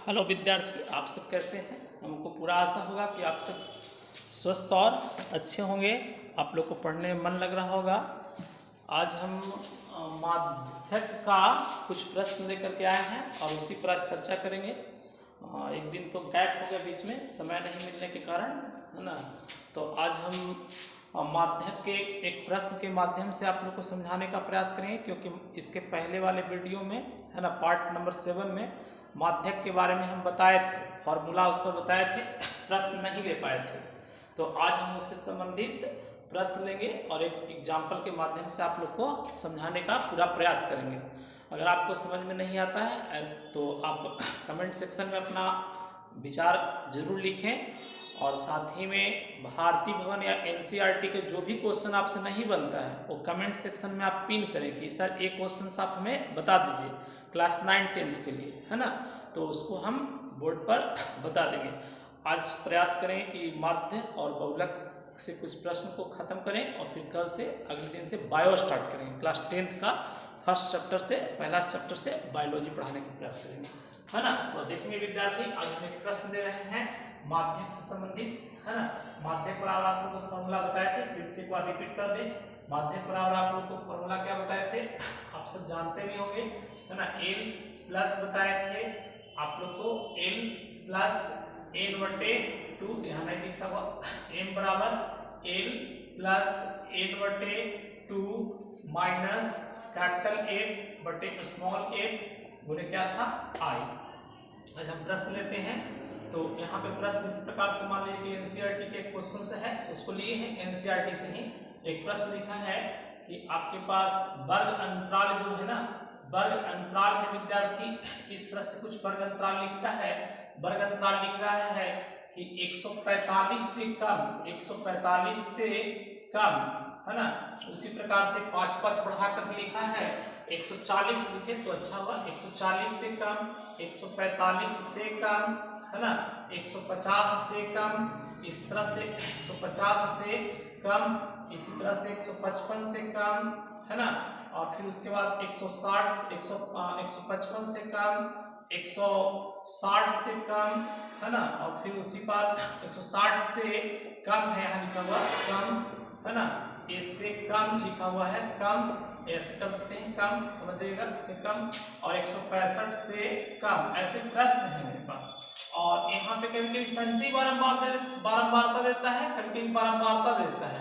Hello विद्यार्थी, आप सब कैसे हैं। हमको पूरा आशा होगा कि आप सब स्वस्थ और अच्छे होंगे। आप लोग को पढ़ने में मन लग रहा होगा। आज हम माध्यक का कुछ प्रश्न लेकर के आए हैं और उसी पर आज चर्चा करेंगे। एक दिन तो गैप हो गया बीच में, समय नहीं मिलने के कारण, है ना। तो आज हम माध्यक के एक प्रश्न के माध्यम से आप लोग को समझाने का प्रयास करेंगे, क्योंकि इसके पहले वाले वीडियो में, है ना, पार्ट नंबर 7 में माध्यक के बारे में हम बताए थे, फॉर्मूला उस पर बताए थे, प्रश्न नहीं ले पाए थे। तो आज हम उससे संबंधित प्रश्न लेंगे और एक एग्जाम्पल के माध्यम से आप लोग को समझाने का पूरा प्रयास करेंगे। अगर आपको समझ में नहीं आता है तो आप कमेंट सेक्शन में अपना विचार जरूर लिखें और साथ ही में भारती भवन या एनसीईआरटी के जो भी क्वेश्चन आपसे नहीं बनता है वो कमेंट सेक्शन में आप पिन करें कि सर एक क्वेश्चन आप हमें बता दीजिए क्लास 9-10 के लिए, है ना। तो उसको हम बोर्ड पर बता देंगे। आज प्रयास करें कि माध्य और बहुलक से कुछ प्रश्न को खत्म करें और फिर कल से अगले दिन से बायो स्टार्ट करेंगे। क्लास 10th का फर्स्ट चैप्टर से, पहला चैप्टर से बायोलॉजी पढ़ाने का प्रयास करेंगे, है ना। तो देखेंगे विद्यार्थी, आज हम एक प्रश्न दे रहे हैं माध्यक से संबंधित, है ना। माध्यक बराबर आप लोग को फॉर्मूला बताए थे, फिर से एक बार रिपीट कर दे। माध्यक बराबर आप लोग को फॉर्मूला क्या बताए थे, आप सब जानते भी होंगे, है ना। L प्लस बताए थे आप लोग को, L प्लस n/2, यहाँ नहीं लिखा हुआ, m बराबर L plus n/2 minus capital A बटे स्मॉल a गुणे क्या था I। आज हम प्रश्न लेते हैं। तो यहाँ पे प्रश्न इस प्रकार से मान लीजिए कि एनसीईआरटी के क्वेश्चन से है, उसको लिए हैं एनसीईआरटी से ही। एक प्रश्न लिखा है कि आपके पास वर्ग अंतराल जो है ना, वर्ग अंतराल है विद्यार्थी, इस तरह से कुछ वर्ग अंतराल लिखता है। वर्ग अंतराल लिख रहा है कि 145 से कम, 145 से कम, है ना। उसी प्रकार से 5 बढ़ा कर लिखा है, 140 लिखे तो अच्छा होगा। 140 से कम, 145 से कम, है ना, 150 से कम, इस तरह से 150 से कम, इसी तरह से 155 से कम, है ना। और फिर उसके बाद 160, 155 से कम, 160 से कम, है ना। और फिर उसी बात 160 से कम है, यहाँ लिखा हुआ कम, है ना। इससे कम लिखा हुआ है कम, ऐसे कर देते हैं कम, समझिएगा, इससे कम। और 165 से कम, ऐसे प्रश्न है मेरे पास। और यहाँ पे कभी कभी संचयी बारंबारता देता है, कभी कभी बारंबारता देता है।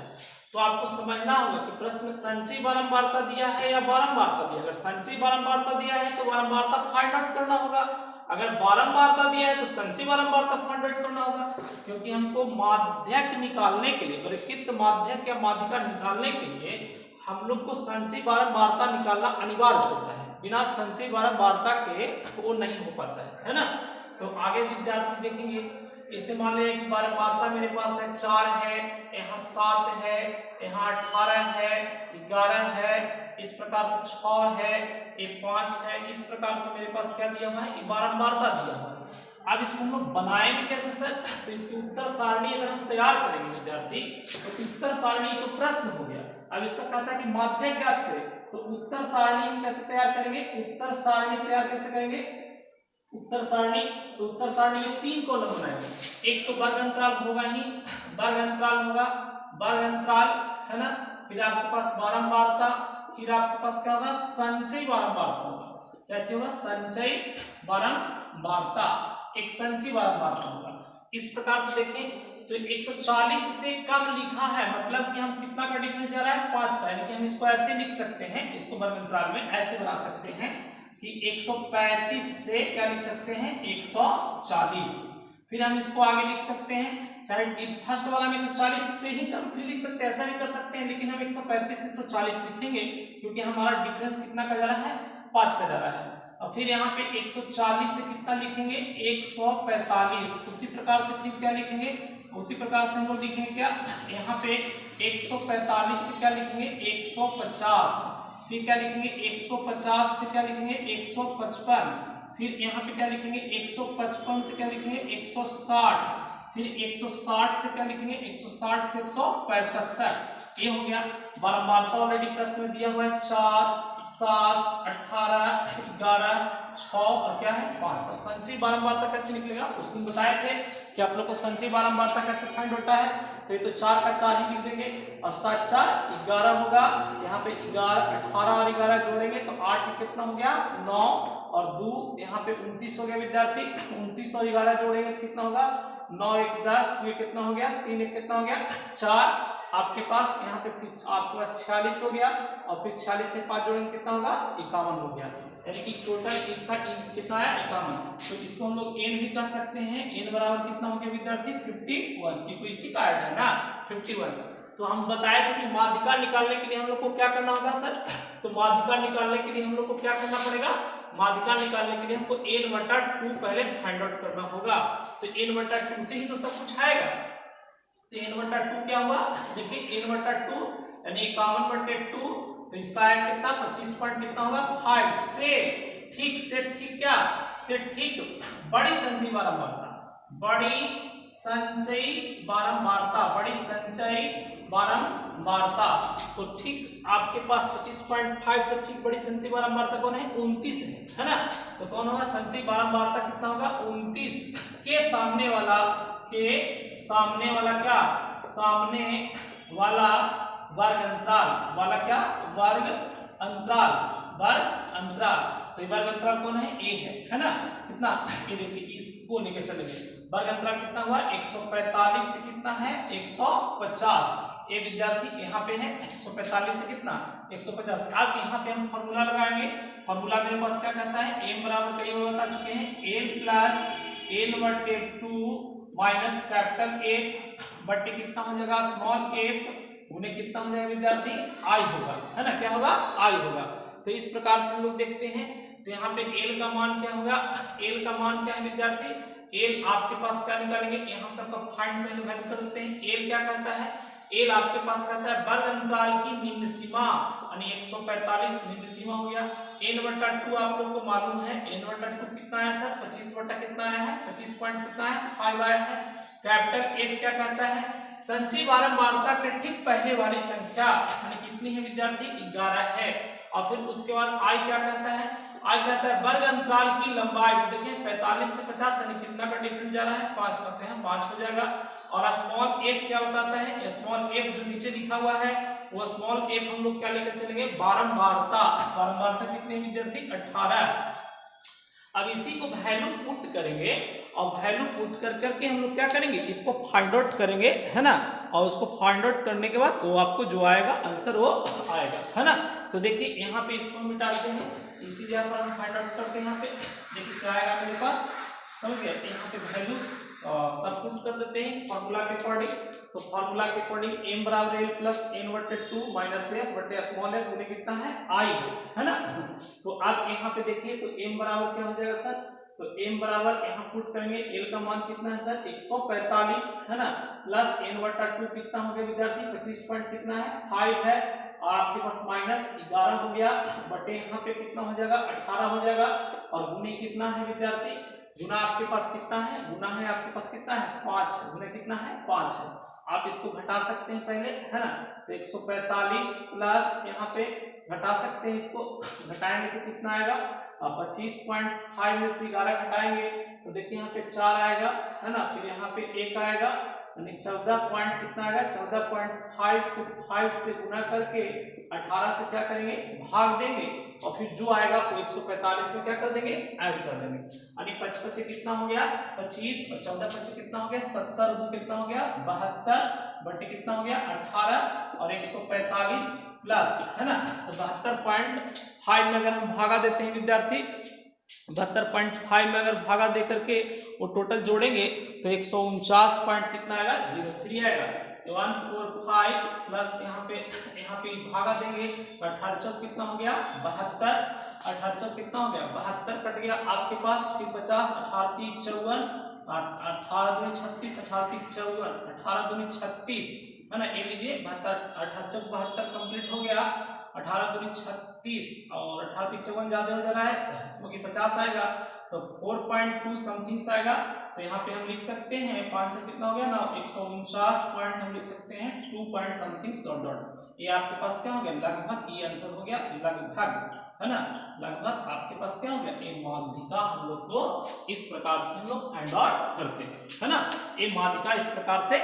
तो आपको समझना होगा कि प्रश्न में संचयी बारंबारता दिया है या बारंबारता दिया। अगर संचयी बारंबारता दिया है तो बारंबारता फाइंड आउट करना होगा, अगर बारंबारता दिया है तो संचयी बारंबारता फाइंड आउट करना होगा। क्योंकि हमको माध्यक निकालने के लिए, वृत्त माध्यक या माध्यिका निकालने के लिए हम लोग को संचयी बारंबारता निकालना अनिवार्य होता है। बिना संचयी बारंबारता के वो नहीं हो पाता है ना। तो आगे विद्यार्थी देखेंगे, इसे मान लें कि बारंबारता मेरे पास है 4 है, यहाँ 7 है, यहाँ 18 है, 11 है, इस प्रकार से 6 है, ये 5 है, इस प्रकार से मेरे पास क्या दिया हुआ है, ये बारंबारता दिया हुआ है। अब इसको हम लोग बनाएंगे कैसे सर, तो इसकी उत्तर सारणी अगर हम तैयार करेंगे विद्यार्थी, तो उत्तर सारणी तो प्रश्न हो गया। अब इसका कहता है कि माध्यक ज्ञात करें, तो उत्तर सारणी हम कैसे तैयार करेंगे, उत्तर सारणी तैयार कैसे करेंगे, उत्तर सारणी, तो उत्तर सारणी में 3 कॉलम बनाएंगे। एक तो वर्ग अंतराल होगा ही, वर्ग अंतराल होगा, वर्ग अंतराल, है ना। फिर आपके पास बारंबारता, फिर आपके पास क्या होगा, संचयी बारंबारता होगा। क्या होगा, संचयी बारंबारता, एक संचयी बारंबारता होगा। इस प्रकार से देखें तो 140 से कम लिखा है, मतलब कि हम कितना का डिफरेंस जा रहा है, 5 का। यानी कि हम इसको ऐसे लिख सकते हैं, इसको वर्ग अंतराल में ऐसे बना सकते हैं कि 135 से क्या लिख सकते हैं, 140। फिर हम इसको आगे लिख सकते हैं, चाहे फर्स्ट वाला में 140 से ही कम फिर लिख सकते हैं, ऐसा भी कर सकते हैं, लेकिन हम 135 से 140 लिखेंगे क्योंकि हमारा डिफरेंस कितना का जा रहा है, 5 का जा रहा है। और फिर यहाँ पे 140 से कितना लिखेंगे, 145। उसी प्रकार से फिर क्या लिखेंगे, उसी प्रकार से हम लोग लिखेंगे क्या, यहाँ पे 145 से क्या लिखेंगे, 150। फिर क्या लिखेंगे, 150 से क्या लिखेंगे, 155। फिर यहाँ पे क्या लिखेंगे, 155 से क्या लिखेंगे, 160। फिर 160 से क्या लिखेंगे, 160 से 165 तक। ये हो गया बारंबारता। ऑलरेडी प्रश्न में दिया हुआ है 4, 7, 18, 11, 6 और क्या है 5। और संचयी बारंबारता कैसे निकलेगा उस दिन बताए थे कि आप लोग को संचयी बारंबारता कैसे फाइंड होता है। तो ये तो 4 का 4 ही लिख देंगे और 7 4 11 होगा। यहाँ पे 11 18 और 11 जोड़ेंगे तो 8 कितना हो गया 9 और 2 यहाँ पे 29 हो गया विद्यार्थी। 29 और 11 जोड़ेंगे तो कितना होगा 9 1 10, 2 कितना हो गया 3 1 कितना हो गया 4। आपके पास यहाँ पे फिर आपके पास 46 हो गया और फिर 46 से 5 जोड़ेंगे कितना होगा 51 हो गया। यानी कि टोटल इसका कितना है 51। तो इसको हम लोग n भी कह सकते हैं। n बराबर कितना हो गया विद्यार्थी 51, क्योंकि इसी का ऐड है ना 51। तो हम बताए थे कि माध्यिका निकालने के लिए हम लोग को क्या करना होगा सर। तो माध्यिका निकालने के लिए हम लोग को क्या करना पड़ेगा, माध्यिका निकालने के लिए हमको n/2 पहले फाइंड आउट करना होगा। तो n/2 से ही तो सब कुछ आएगा। तो n/2 क्या हुआ देखिए n/2 यानी 51/2। तो इसका आएगा कितना 25 पॉइंट कितना होगा 5 से ठीक क्या से ठीक बड़ी संचयी बारंबारता, बड़ी संचयी बारंबारता। तो ठीक आपके पास 25.5 से ठीक बड़ी संचयी बारंबारता कौन है 29 है ना। तो कौन होगा संचयी बारंबारता कितना होगा 29 के सामने वाला क्या सामने वाला वर्ग अंतराल वाला क्या वर्ग अंतराल तो वर्ग अंतराल कौन है a है ना। कितना ये देखिए इसको लेके चलेंगे। वर्ग अंतराल कितना हुआ 145 से कितना है 150। ये विद्यार्थी यहाँ पे है 145 से कितना 150। अब यहाँ पे हम फॉर्मूला लगाएंगे। फॉर्मूला मेरे पास क्या कहता है m बराबर कई बार बता चुके हैं l plus n/2 minus capital A बट्टे कितना हो जाएगा स्मॉल f उन्हें कितना हो जाएगा विद्यार्थी i होगा है ना। क्या होगा i होगा। तो इस प्रकार से हम लोग देखते हैं। तो यहाँ पे l का मान क्या होगा, l का मान क्या है विद्यार्थी l आपके पास क्या निकालेंगे यहाँ सबका फाइंड में वैल्यू कर देते हैं। l क्या कहता है l आपके पास कहता है वर्ग अंतराल की निम्न सीमा यानी 145 निम्न सीमा हो गया। n/2 आप लोग को मालूम है n/2 कितना है सर 25 बटा कितना आया है 25 पॉइंट कितना है 5 आया है। कैपिटल F क्या कहता है संचयी बारंबारता के ठीक पहले वाली संख्या यानी कितनी है विद्यार्थी 11 है। और फिर उसके बाद I क्या कहता है I कहता है वर्ग अंतराल की लंबाई। तो देखिए 45 से 50 यानी कितना का डिफरेंस जा रहा है 5 करते हैं 5 हो जाएगा। और स्मॉल f क्या बताता है स्मॉल f जो नीचे लिखा हुआ है वो स्मॉल f हम लोग क्या लेकर चलेंगे बारंबारता कितने विद्यार्थी 18। अब इसी को वैल्यू पुट करेंगे और वैल्यू पुट कर करके हम लोग क्या करेंगे इसको फाइंड आउट करेंगे है ना। और उसको फाइंड आउट करने के बाद वो आपको जो आएगा आंसर वो आएगा है ना। तो देखिए यहाँ पे इसको हम डालते हैं इसी जगह पर हम फाइंड आउट करते हैं। यहाँ पे देखिए क्या आएगा मेरे पास समझ गया। यहाँ पे वैल्यू सब पुट कर देते हैं फॉर्मूला के अकॉर्डिंग। तो फॉर्मूला के अकॉर्डिंग m बराबर l plus n/2 minus f बटे स्मॉल f उन्हें कितना है i है ना। तो आप यहाँ पे देखिए तो m बराबर क्या हो जाएगा सर। तो m बराबर यहाँ पुट करेंगे l का मान कितना है सर 145 है ना प्लस n/2 कितना हो गया विद्यार्थी 25 पॉइंट कितना है 5 है। और आपके पास माइनस 11 हो गया बटे यहाँ पे कितना हो जाएगा 18 हो जाएगा। और गुणे कितना है विद्यार्थी गुना आपके पास कितना है गुना है आपके पास कितना है 5 है गुना कितना है 5 है। आप इसको घटा सकते हैं पहले है ना। तो 145 प्लस यहाँ पे घटा सकते हैं इसको घटाएंगे तो कितना आएगा 25.5 में से 11 घटाएंगे तो देखिए यहाँ पे 4 आएगा है ना। फिर यहाँ पे 1 आएगा यानी 14 पॉइंट कितना आएगा 14.5 को 5 से गुना करके 18 से क्या करेंगे भाग देंगे और फिर जो आएगा वो 145 में क्या कर देंगे ऐड कर देंगे। यानी 55 कितना हो गया 25 और 14 25 कितना हो गया 70 2 कितना हो गया 72 बटे कितना हो गया 18 और 145 प्लस है ना। तो 72.5 में अगर हम भागा देते हैं विद्यार्थी 72.5 में अगर भागा दे करके वो टोटल जोड़ेंगे तो 149 पॉइंट कितना आएगा 03 आएगा। 145 प्लस यहाँ पे भागा देंगे तो 18 कितना हो गया 72 18 कितना हो गया 72 कट गया आपके पास फिर 50 18 54 18 दूनी 36 18 54 18 दूनी 36 है ना। ये लीजिए 72 72 कंप्लीट हो गया 18 दूनी 36 और 18 54 ज्यादा हो जा रहा है क्योंकि 50 आएगा तो 4.2 समथिंग आएगा। तो यहाँ पे हम लिख सकते हैं 5 से कितना हो गया ना 149 पॉइंट हम लिख सकते हैं 2 पॉइंट समथिंग डॉट डॉट ये आपके पास क्या हो गया लगभग, ये आंसर हो गया लगभग, है ना। लगभग आपके पास क्या हो गया, ये माध्यिका हम लोग को इस प्रकार से हम लोग फाइंड आउट करते हैं, है ना। ये माध्यिका इस प्रकार से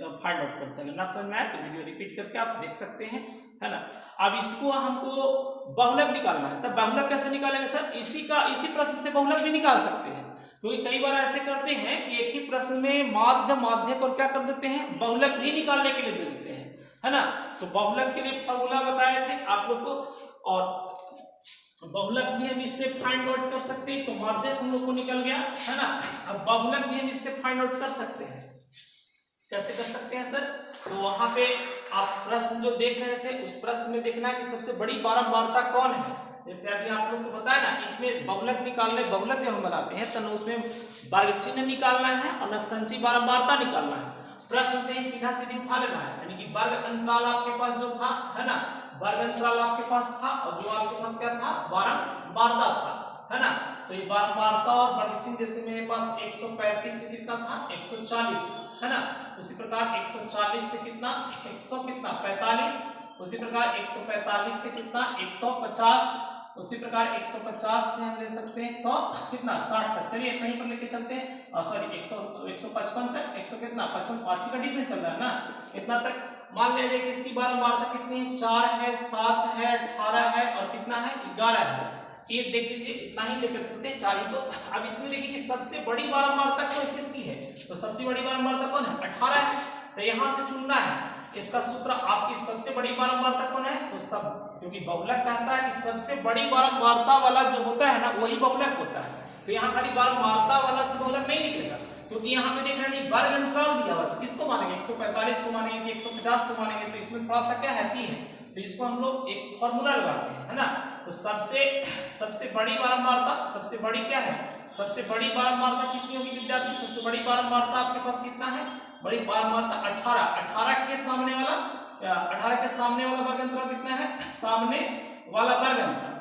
फाइंड आउट करते हैं। ना समझ में आए तो वीडियो रिपीट करके आप देख सकते हैं, है ना। अब इसको हमको बहुलक निकालना है, तब बहुलक कैसे निकालेंगे सर, इसी प्रश्न से बहुलक भी निकाल सकते हैं, क्योंकि कई बार ऐसे करते हैं कि एक ही प्रश्न में माध्य माध्यक और क्या कर देते हैं, बहुलक भी निकालने के लिए दे देते हैं, है ना। तो बहुलक के लिए फॉर्मूला बताए थे आप लोग को, और बहुलक भी हम इससे फाइंड आउट कर सकते हैं, तो माध्यक हम लोग को निकल गया, है ना। अब बहुलक भी हम इससे फाइंड आउट कर सकते हैं, कैसे कर सकते हैं सर, तो वहां पे आप प्रश्न जो देख रहे थे उस प्रश्न में देखना है कि सबसे बड़ी बारंबारता कौन है। जैसे अभी आप लोग को बताया ना, इसमें बहुलक निकालने, बहुलक जब हम बनाते हैं तो न उसमें वर्ग चिन्ह निकालना है और न संचयी बारंबारता निकालना है, प्रश्न से ही सीधा सीधी उठा लेना है, यानी कि वर्ग अंतराल आपके पास जो था, है ना, वर्ग अंतराल आपके पास था और जो आपके पास क्या था, बारंबारता था, है ना। तो ये बारंबारता और वर्ग चिन्ह, जैसे मेरे पास 135 से कितना था, 140 था, है ना। उसी प्रकार 140 से कितना, 145, उसी प्रकार 145 से कितना, 150, उसी प्रकार 150 से हम ले सकते हैं 100 कितना, 60 तक। चलिए कहीं पर लेके चलते हैं, सॉरी 155 तक, 100 कितना, 55 5 का डिफरेंस चल रहा है ना, इतना तक। मान लीजिए कि इसकी बारंबारता कितनी है, 4 है, 7 है, 18 है और कितना है, 11 है। ये देख लीजिए, इतना ही लेकर चलते हैं 4 ही। तो अब इसमें देखिए कि सबसे बड़ी बारंबारता कौन किसकी है, तो सबसे बड़ी बारंबारता कौन है, 18 है। तो यहां से चुनना है, इसका सूत्र आपकी सबसे बड़ी बारंबारता कौन है, तो सब, क्योंकि बहुलक कहता है कि सबसे बड़ी बारंबारता वाला जो होता है ना वही बहुलक होता है। तो यहाँ खाली बारंबारता वाला से बहुलक नहीं निकलेगा, क्योंकि यहाँ पे देख रहे हैं वर्ग अंतराल दिया हुआ, तो किसको मानेंगे, 145 को मानेंगे कि 150 को मानेंगे, तो इसमें थोड़ा सा क्या है, तो इसको हम लोग एक फॉर्मूला लगाते हैं, है ना। तो सबसे बड़ी बारंबारता, सबसे बड़ी क्या है, सबसे बड़ी बारंबारता कितनी होगी विद्यार्थी, सबसे बड़ी बारंबारता आपके पास कितना है, बड़ी बारंबारता 18 के सामने वाला, 18 के सामने वाला वर्ग अंतराल कितना है, सामने वाला वर्ग अंतराल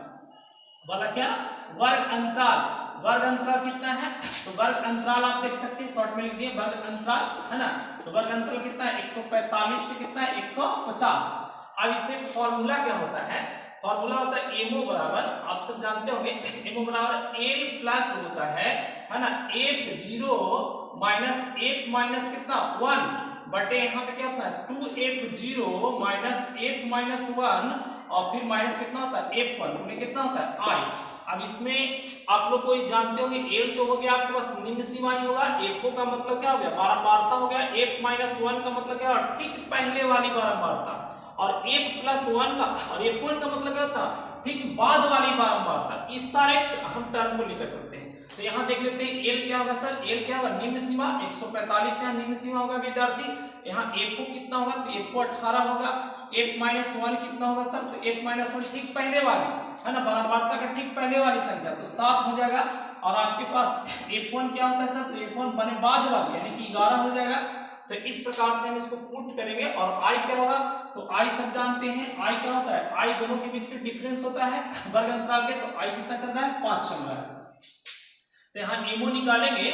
वाला क्या, वर्ग अंतराल कितना है, तो वर्ग अंतराल आप देख सकते हैं, शॉर्ट में लिख दिए वर्ग अंतराल, है ना। तो वर्ग अंतराल कितना है, 145 से कितना है, 150। अब इससे फॉर्मूला क्या होता है, फॉर्मूला होता है एमओ बराबर, आप सब जानते होंगे, एमओ बराबर एल प्लस होता है ना, F0 माइनस F माइनस कितना 1 बटे यहाँ पे क्या होता है 2F0 माइनस F माइनस 1 और फिर माइनस कितना होता है F1 गुणे कितना होता है I। अब इसमें आप लोग कोई जानते होंगे एल तो हो गया आपके पास निम्न सीमा ही होगा, F का मतलब क्या हो गया बारंबारता हो गया, F माइनस 1 का मतलब क्या होगा ठीक पहले वाली बारंबारता, और F प्लस 1 का और F1 का मतलब क्या होता है ठीक बाद वाली बारंबारता। इस सारे हम टर्म को लेकर चलते हैं। तो यहाँ देख लेते हैं एल क्या होगा सर, एल क्या होगा निम्न सीमा 145 यहाँ निम्न सीमा होगा विद्यार्थी, यहाँ F को कितना होगा तो F को 18 होगा, F माइनस 1 कितना होगा सर तो F माइनस 1 ठीक पहले वाली है ना बारंबारता का ठीक पहले वाली संख्या तो 7 हो जाएगा, और आपके पास F1 क्या होता है सर तो F1 बने बाद वाली यानी कि 11 हो जाएगा। तो इस प्रकार से हम इसको पुट करेंगे, और I क्या होगा तो I सब जानते हैं, I क्या होता है I दोनों के बीच का डिफरेंस होता है वर्ग अंतराल के, तो I कितना चल रहा है 5 चल रहा है। तो यहाँ एमओ निकालेंगे,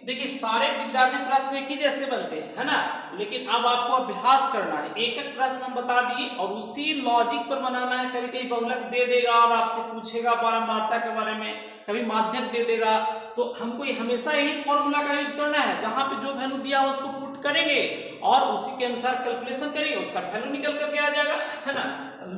देखिए सारे विद्यार्थी प्रश्न एक ही जैसे बनते हैं है ना, लेकिन अब आपको अभ्यास करना है, एक एक प्रश्न हम बता दिए और उसी लॉजिक पर बनाना है। कभी कभी बहुलक दे देगा और आपसे पूछेगा बारंबारता के बारे में, कभी माध्यक दे देगा, तो हमको हमेशा यही फॉर्मूला का यूज करना है, जहां पे जो वैल्यू दिया उसको पुट करेंगे और उसी के अनुसार कैलकुलेशन करेंगे, उसका वैल्यू निकल करके आ जाएगा है ना।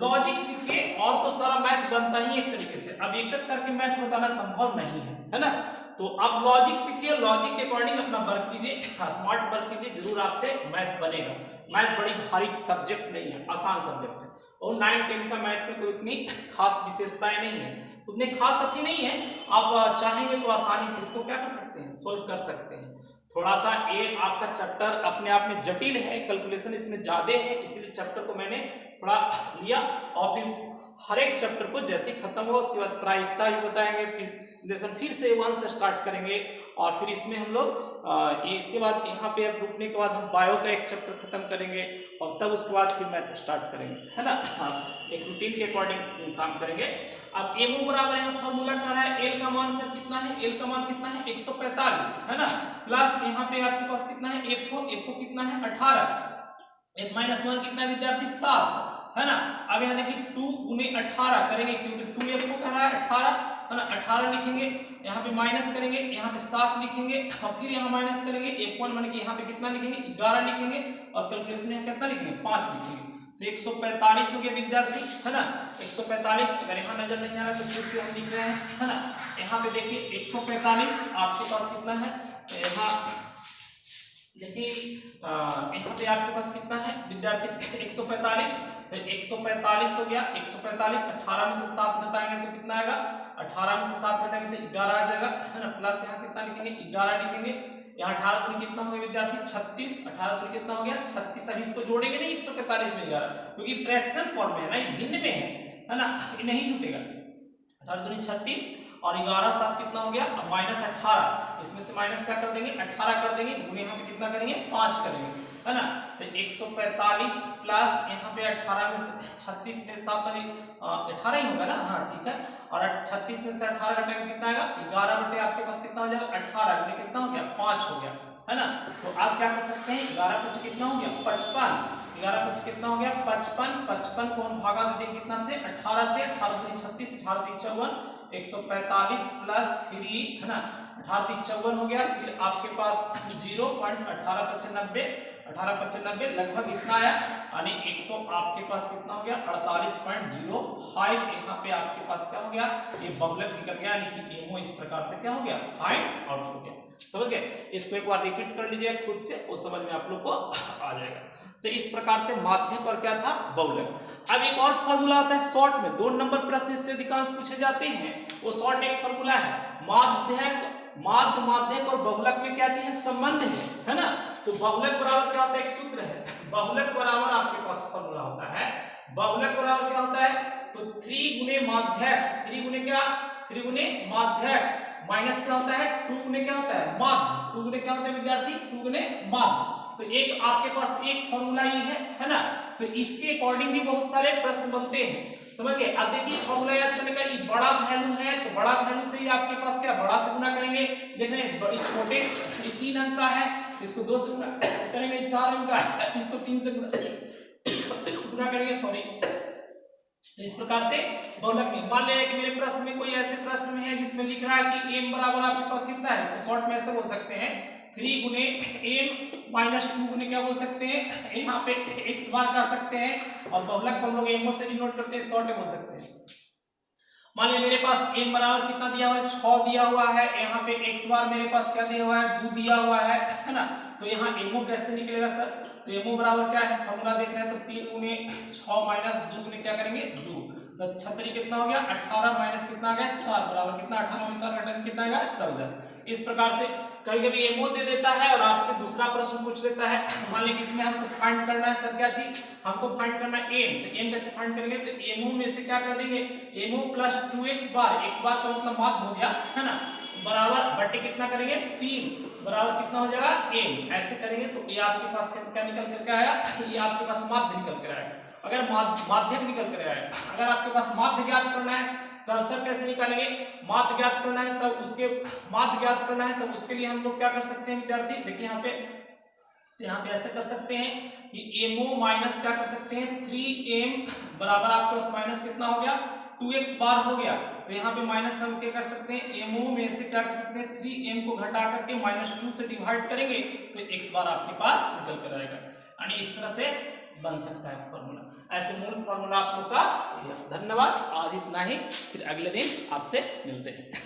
लॉजिक सीखिए और तो सारा मैथ बनता ही एक तरीके से, अब एक एक करके मैथ बताना संभव नहीं है ना। तो आप लॉजिक सीखिए, लॉजिक के अकॉर्डिंग अपना वर्क कीजिए, स्मार्ट वर्क कीजिए, जरूर आपसे मैथ बनेगा। मैथ बड़ी भारी सब्जेक्ट नहीं है, आसान सब्जेक्ट है, और 9-10 का मैथ में कोई इतनी खास विशेषताएं नहीं है, उतने खास अति नहीं है। आप चाहेंगे तो आसानी से इसको क्या कर सकते हैं सोल्व कर सकते हैं। थोड़ा सा ये आपका चैप्टर अपने आप में जटिल है, कैलकुलेशन इसमें ज्यादा है, इसीलिए चैप्टर को मैंने थोड़ा लिया, और फिर हर एक चैप्टर को जैसे ही खत्म हो उसके बाद प्रायिकता भी बताएंगे, फिर लेसन फिर से 1 से स्टार्ट करेंगे, और फिर इसमें हम लोग इसके बाद यहाँ पे अब रुकने के बाद हम बायो का एक चैप्टर खत्म करेंगे, और तब उसके बाद फिर मैथ स्टार्ट करेंगे है ना। एक रूटीन के अकॉर्डिंग काम करेंगे। अब एमओ बराबर यहाँ फॉर्मूला क्या है, एल का मान सर कितना है, एल का मान कितना है 145 है ना, प्लस यहाँ पे आपके पास कितना है एफ को कितना है 18, F माइनस 1 कितना विद्यार्थी 7, है ना। अब यहाँ देखिए 2 गुने 18 करेंगे क्योंकि 2m को कह रहा है 18, है ना। 18 लिखेंगे, यहाँ पे माइनस करेंगे, यहाँ पे 7 लिखेंगे और फिर यहाँ माइनस करेंगे। f1 माने कि यहाँ पे कितना लिखेंगे 11 लिखेंगे और कैलकुलेशन में कितना लिखेंगे 5 लिखेंगे। तो 145 हो गया विद्यार्थी, है ना। 145 अगर यहाँ नजर नहीं आ रहा तो फिर से हम लिख रहे हैं, है ना। यहाँ पे देखिए 145 आपके पास कितना है, यहाँ देखिए यहाँ पे आपके पास कितना है विद्यार्थी 145। तो 145 हो गया, 145 18 में से 7 घटाएंगे तो कितना आएगा, 18 में से 7 घटाएंगे तो 11 आ जाएगा, है ना। प्लस यहाँ कितना लिखेंगे 11 लिखेंगे, यहाँ 18 दूनी कितना हो गया विद्यार्थी 36, 18 दूनी कितना हो गया 36। अब इसको जोड़ेंगे नहीं 145 में 11 क्योंकि फ्रैक्शनल फॉर्म में है ना, भिन्न में है ना, ये नहीं जुटेगा। 18 दूनी 36 और 11 7 कितना हो गया माइनस 18, इसमें से माइनस क्या कर देंगे 18 कर देंगे, गुणे यहाँ पे कितना करेंगे 5 करेंगे, है ना। तो 145 प्लस यहाँ पे 18 में से 36 में 7 18 ही होगा ना, हाँ ठीक है। और 36 में से 18 घटाएंगे कितना आएगा 11 बटे आपके पास कितना हो जाएगा 18 गुणे कितना हो गया 5 हो गया, है ना। तो आप क्या कर सकते हैं 11 5 कितना हो गया 55, 11 5 कितना हो गया 55, 55 को हम भागा देते हैं कितना से 18 से, 18 दूनी 36, 18 तीन 54, 145 प्लस 3, है ना, 18 तीन 54 हो गया। फिर आपके पास 0.1895, 1895 लगभग इतना आया, यानी 100 आपके पास कितना हो गया 48.05। यहाँ पे आपके पास क्या हो गया ये बबलक निकल गया, यानी कि एमओ इस प्रकार से क्या हो गया फाइंड आउट हो गया। समझ गए, इसको एक बार रिपीट कर लीजिए खुद से, वो समझ में आप लोग को आ जाएगा। तो इस प्रकार से माध्यक और क्या था बहुलक। अब एक और फॉर्मूला आता है शॉर्ट में, 2 नंबर प्रश्न इससे अधिकांश पूछे जाते हैं, वो शॉर्ट एक फॉर्मूला है माध्यक, माध्यक और बहुलक में क्या चीज है संबंध है ना। तो बहुलक बराबर क्या होता है एक सूत्र है, बहुलक बराबर आपके पास फॉर्मूला होता है, बहुलक बराबर क्या होता है तो 3 गुने माध्यक, 3 गुने क्या 3 गुने माध्यक माइनस क्या होता है 2 गुने क्या होता है माध्य, 2 गुने क्या होता है विद्यार्थी 2 गुने माध्य। तो एक आपके पास एक फॉर्मूला ये है ना। तो इसके अकॉर्डिंग भी बहुत सारे प्रश्न बनते हैं, समझ गए। अब देखिए फॉर्मूला याद करने का, ये बड़ा वैल्यू है तो बड़ा वैल्यू से ही आपके पास क्या बड़ा से गुना करेंगे, देख रहे हैं बड़ी छोटे 3 अंक का है इसको 2 से गुना करेंगे, 4 अंक का है इसको 3 से गुना करेंगे, सॉरी। तो इस प्रकार से बहुलक में मान लिया कि मेरे प्रश्न में कोई ऐसे प्रश्न में है जिसमें लिख रहा है कि m बराबर आपके पास कितना है, इसको शॉर्ट में ऐसे बोल सकते हैं 3 गुने m माइनस 2 गुने क्या बोल सकते हैं यहाँ पे x बार कह सकते हैं, और बहुलक को हम लोग m से डिनोट करते हैं, शॉर्ट में बोल सकते हैं। मान लिया मेरे पास m बराबर कितना दिया हुआ है 6 दिया हुआ है, यहाँ पे x बार मेरे पास क्या दिया हुआ है 2 दिया हुआ है ना। तो यहाँ mo कैसे निकलेगा सर, तो mo बराबर क्या है फॉर्मूला देख रहे हैं तो 3 गुने 6 माइनस 2 गुने क्या करेंगे 2, तो 36 कितना हो गया 18 माइनस कितना आ गया 4 बराबर कितना 18 में 4 घटाएंगे कितना आएगा 14। इस प्रकार से कभी कभी mo दे देता है और आपसे दूसरा प्रश्न पूछ लेता है, मान लीजिए इसमें हमको फाइंड करना है सर क्या चीज हमको फाइंड करना है m, तो m कैसे फाइंड करेंगे तो mo में से क्या कर देंगे mo प्लस 2x बार, x बार का मतलब माध्य हो गया है ना, बराबर बटे कितना करेंगे 3 बराबर कितना हो जाएगा m, ऐसे करेंगे तो ये आपके पास क्या निकल करके आया, ये आपके पास माध्य निकल कर आया। अगर माध्यक निकल कर आया, अगर आपके पास माध्य ज्ञात करना है तब सर कैसे निकालेंगे, माध्य ज्ञात करना है तब उसके माध्य ज्ञात करना है तब उसके लिए हम लोग क्या कर सकते हैं विद्यार्थी, देखिए यहाँ पे ऐसे कर सकते हैं कि mo माइनस क्या कर सकते हैं 3m बराबर आपके पास माइनस कितना हो गया 2x बार हो गया, तो यहाँ पे माइनस हम क्या कर सकते हैं mo में से क्या कर सकते हैं 3m को घटा करके -2 से डिवाइड करेंगे तो x बार आपके पास निकल कर आएगा, यानी इस तरह से बन सकता है फॉर्मूला। ऐसे मूल फॉर्मूला आप लोग का। धन्यवाद, आज इतना ही, फिर अगले दिन आपसे मिलते हैं।